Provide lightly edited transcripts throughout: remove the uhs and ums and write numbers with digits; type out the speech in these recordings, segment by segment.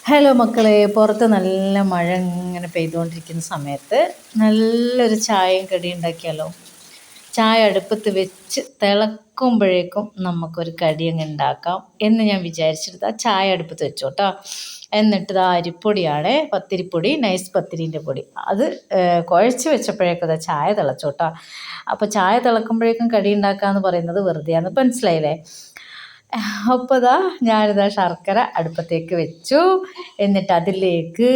Hello മക്കളെ, പുറത്ത് നല്ല മഴ ഇങ്ങനെ പെയ്തുകൊണ്ടിരിക്കുന്ന സമയത്ത് നല്ലൊരു ചായയും കടിയും ഉണ്ടാക്കിയാലോ? ചായ അടുപ്പത്ത് വെച്ച് തിളക്കുമ്പോഴേക്കും നമുക്കൊരു കടി അങ്ങ് ഉണ്ടാക്കാം എന്ന് ഞാൻ വിചാരിച്ചിട്ട് ആ ചായ അടുപ്പത്ത് വെച്ചു കേട്ടോ. എന്നിട്ട് ഇതാ അരിപ്പൊടിയാണ്, പത്തിരിപ്പൊടി, നൈസ് പത്തിരീൻ്റെ പൊടി, അത് കുഴച്ച് വെച്ചപ്പോഴേക്കും ചായ തിളച്ചു കേട്ടോ. അപ്പോൾ ചായ തിളക്കുമ്പോഴേക്കും കടി ഉണ്ടാക്കാമെന്ന് പറയുന്നത് വെറുതെയാണെന്ന് മനസ്സിലായില്ലേ? അപ്പോൾ ഞാനിതാ ശർക്കര അടുപ്പത്തേക്ക് വെച്ചു. എന്നിട്ട് അതിലേക്ക്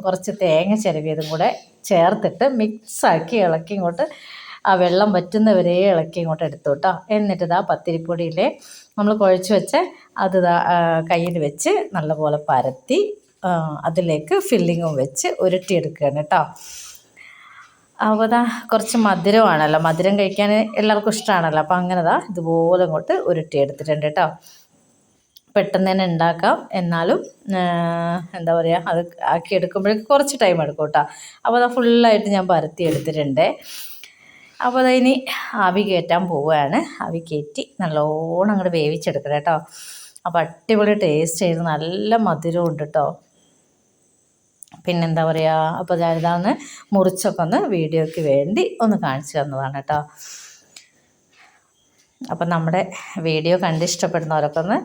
കുറച്ച് തേങ്ങ ചിരവിയതും കൂടെ ചേർത്തിട്ട് മിക്സാക്കി ഇളക്കി ഇങ്ങോട്ട് ആ വെള്ളം വറ്റുന്നവരെ ഇളക്കി ഇങ്ങോട്ട് എടുത്തു കേട്ടോ. എന്നിട്ട് പത്തിരിപ്പൊടിയിലെ നമ്മൾ കുഴച്ച് വെച്ച് അത് കയ്യിൽ വെച്ച് നല്ലപോലെ പരത്തി അതിലേക്ക് ഫില്ലിങ്ങും വെച്ച് ഉരുട്ടിയെടുക്കുകയാണ് കേട്ടോ. അപ്പോൾ കുറച്ച് മധുരമാണല്ലോ, മധുരം കഴിക്കാൻ എല്ലാവർക്കും ഇഷ്ടമാണല്ലോ. അപ്പോൾ അങ്ങനെ ഇതുപോലെ ഇങ്ങോട്ട് ഉരുട്ടിയെടുത്തിട്ടുണ്ട് കേട്ടോ. പെട്ടെന്ന് തന്നെ ഉണ്ടാക്കാം, എന്നാലും എന്താ പറയുക, അത് ആക്കിയെടുക്കുമ്പോഴേക്ക് കുറച്ച് ടൈം എടുക്കും കേട്ടോ. അപ്പോൾ ഫുള്ളായിട്ട് ഞാൻ പരത്തി എടുത്തിട്ടുണ്ട്. അപ്പോൾ ഇനി ആവി കയറ്റാൻ പോവുകയാണ്. ആവി കയറ്റി നല്ലോണം അങ്ങോട്ട് വേവിച്ചെടുക്കണം കേട്ടോ. അപ്പോൾ അടിപൊളി ടേസ്റ്റ് ചെയ്ത് നല്ല മധുരവും ഉണ്ട് കേട്ടോ. പിന്നെന്താ പറയുക, അപ്പോൾ ഞാനിതാന്ന് മുറിച്ചൊക്കെ ഒന്ന് വീഡിയോയ്ക്ക് വേണ്ടി ഒന്ന് കാണിച്ചു തന്നതാണ് കേട്ടോ. അപ്പം നമ്മുടെ വീഡിയോ കണ്ടിഷ്ടപ്പെടുന്നവരൊക്കെ ഒന്ന്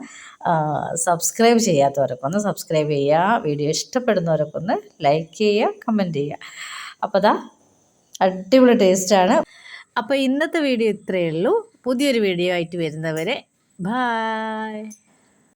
സബ്സ്ക്രൈബ് ചെയ്യാത്തവരൊക്കെ ഒന്ന് സബ്സ്ക്രൈബ് ചെയ്യുക. വീഡിയോ ഇഷ്ടപ്പെടുന്നവരൊക്കെ ഒന്ന് ലൈക്ക് ചെയ്യുക, കമൻറ്റ് ചെയ്യുക. അപ്പോൾ അടിപൊളി ടേസ്റ്റാണ്. അപ്പോൾ ഇന്നത്തെ വീഡിയോ ഇത്രയേ ഉള്ളൂ. പുതിയൊരു വീഡിയോ ആയിട്ട് വരുന്നവരെ ബായ്.